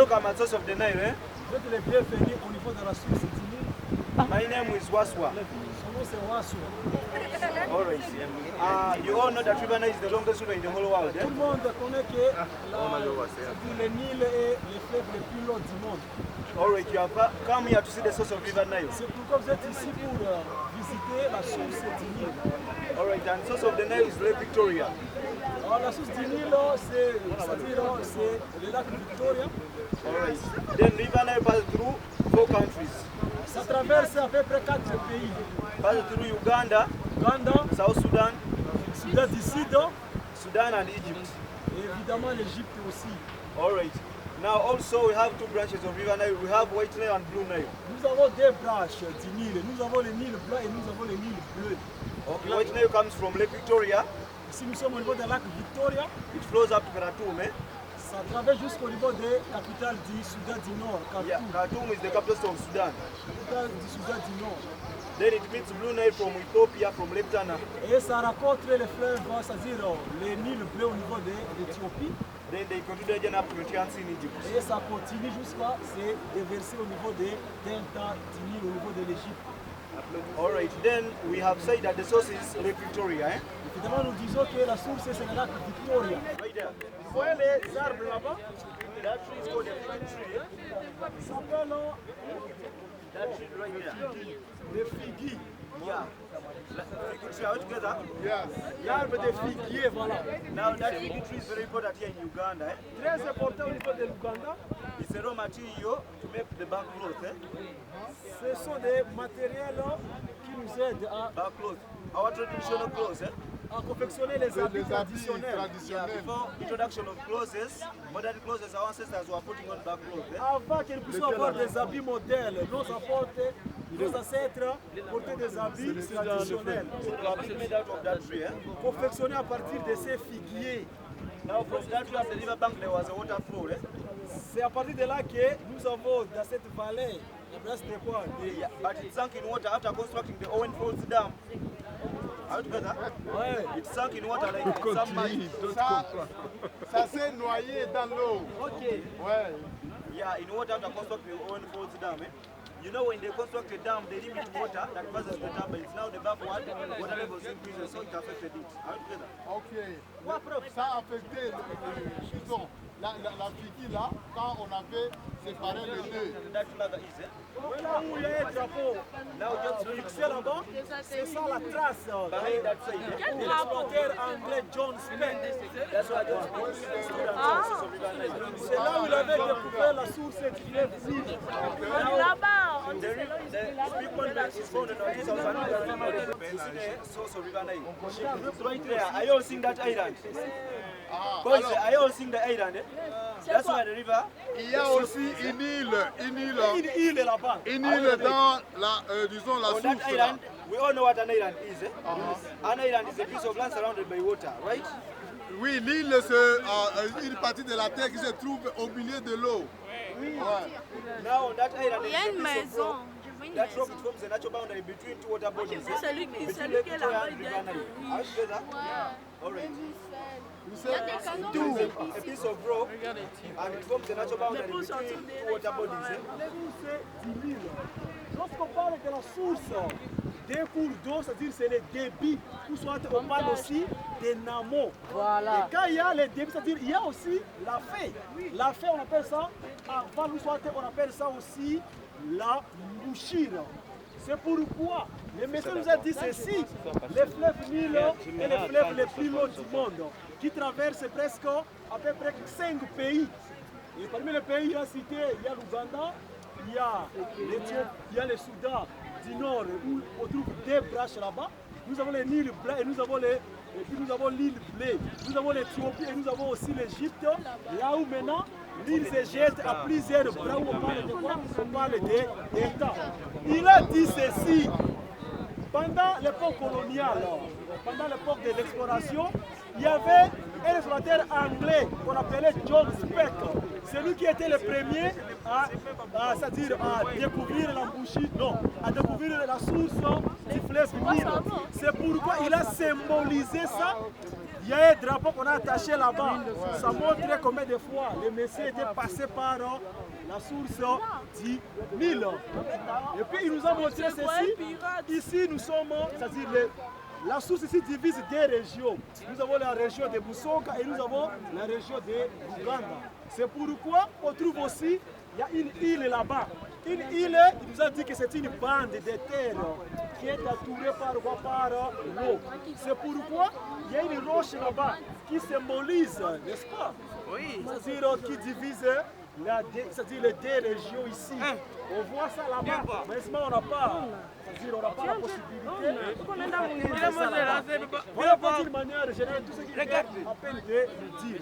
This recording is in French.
welcome at Source of the Nile. Vous êtes les bienvenus au niveau de la source du Nil. My name is Waswa. Son nom c'est Waswa. Alright. You all know that River Nile is the longest river in the whole world. Tout le monde connaît que le Nil est le fleuve le plus long du monde. Alright, you have come here to see the source of River Nile. C'est pourquoi vous êtes ici pour visiter la source du Nil. Alright, and source of the Nile is Lake Victoria. Alors la source du Nil, c'est le lac Victoria. Alright. Then River Nile passes through 4 countries. Ça traverse à peu près 4 pays. Passes through Uganda, South Sudan, Soudan du Sud, Sudan and Egypt. et évidemment l'Égypte aussi. Alright. Now also we have 2 branches of River Nile. We have White Nile and Blue Nile. Nous avons 2 branches du Nil. Nous avons le Nil blanc et nous avons le Nil bleu. Okay. White Nile comes from Lake Victoria. Ici nous sommes au niveau du lac Victoria. It flows up to Khartoum. Ça traverse jusqu'au niveau de la capitale du Soudan du Nord, Khartoum. Yeah, Khartoum is the capital of Sudan. Capitale du Soudan du Nord. Then it meets Blue Nile from Ethiopia, from Lake Tana. Et ça rencontre le fleuve, c'est-à-dire le Nil bleu au niveau de l'Éthiopie. Then they continue again up to the Tian Sea in Egypt. Et ça continue jusqu'à se déverser au niveau des delta du Nil, au niveau de l'Égypte. Alright, then we have said that the source is Lake Victoria. Évidemment, nous disons que la source c'est le lac Victoria. Right there. Vous voyez les arbres là-bas? That tree is called a fig tree. Ça s'appelle That tree right there. le figuier. Yeah. Fig tree, all together. Yes. L'arbre de figuier, voilà. Now that fig tree is very important here in Uganda. Très important au niveau de l'Ouganda. It's a raw material to make the back cloth. Ce sont des matériels qui nous aident Back cloth. Our traditional clothes. à confectionner les habits traditionnels. Yeah, before introduction of clothes, modern clothes, our ancestors were putting on back clothes. Avant qu'ils puissent avoir des habits modèles, nos ancêtres portaient des habits traditionnels. Made out of that tree. Confectionnés à partir de ces figuiers. Now from that tree, at the river bank, there was a water flow. C'est à partir de là que nous avons dans cette vallée, c'était quoi? Yeah, but it sank in water after constructing the Owen Falls Dam. Are you together? Ouais. It sank in water like some mine. Ça s'est noyé dans l'eau. Ok. Ouais. Yeah, in water after constructing the Owen Falls Dam. You know when they construct a dam, they limit water that passes the turbines. Now the backward, water levels increase, so it affected it. Are you together? Ok. Ça a affecté, disons, la figure là, quand on avait séparé les deux. That mother is, Voilà où il y a un drapeau. Là où il y a fixé là-bas, c'est ça la trace behind that side. de l'explorateur anglais John Spence. That's why John Spence stood on the source of River Nile. C'est là où il avait découvert la source du fleuve Nil. The people that is found in the southern River the source of River Nile. Right there, are you all seeing that island? Boys, are you all seeing the island? That's why the river. Il y a aussi une île Il est là-bas. dans la, disons, la On that source là. island, we all know what an island is. An island is a piece of land surrounded by water, right? Oui, l'île, c'est une partie de la terre qui se trouve au milieu de l'eau. Ouais. Now on that island, Il y a there is une a piece of maison. rock. Je veux une That rock maison. forms a natural boundary between 2 water bodies. Celui qui Between est Lake là-bas, Victoria il and doit River Nile. être Are you together? All right. A piece of rock, and it forms a natural boundary between 2 water bodies. Du Nil. Lorsqu'on parle de la source des cours d'eau, c'est-à-dire c'est le débit, ou soit on parle aussi des amont. Voilà. Et quand il y a le débit, c'est-à-dire il y a aussi la fée. La fée, on appelle ça aval, ou soit on appelle ça aussi la mouchire. C'est pourquoi le médecin nous a dit ceci, le fleuve Nil est le fleuve le plus long du monde, qui traverse presque à peu près 5 pays. Et parmi les pays, il y a cité, il y a l'Ouganda, il y a l'Éthiopie, il y a le Soudan du Nord, où on trouve 2 branches là-bas. Nous avons le Nil blanc et nous avons l'île bleue. Nous avons l'Éthiopie et nous avons aussi l'Égypte, là où maintenant l'île se jette à plusieurs bras où on parle de quoi? On parle d'État. Il a dit ceci. Pendant l'époque coloniale, pendant l'époque de l'exploration, il y avait un explorateur anglais qu'on appelait John Speke. C'est lui qui était le premier c'est-à-dire à découvrir l'embouchure, non, à découvrir la source du fleuve Nil. C'est pourquoi il a symbolisé ça. Il y a un drapeau qu'on a attaché là-bas. Ça montre combien de fois les messieurs étaient passés par la source du Nil. Et puis il nous a montré ceci. Ici nous sommes, c'est-à-dire la source ici divise des régions. Nous avons la région de Boussonga et nous avons la région de Buganda. C'est pourquoi on trouve aussi, il y a une île là-bas. Une île, il nous a dit que c'est une bande de terre qui est entourée par l'eau. C'est pourquoi il y a une roche là-bas qui symbolise, n'est-ce pas? Oui. C'est-à-dire qui divise c'est-à-dire les deux régions ici. On voit ça là-bas, mais on n'a pas. C'est-à-dire on n'a pas la possibilité. Voilà pas d'une manière générale tout ce qu'il est à peine de dire.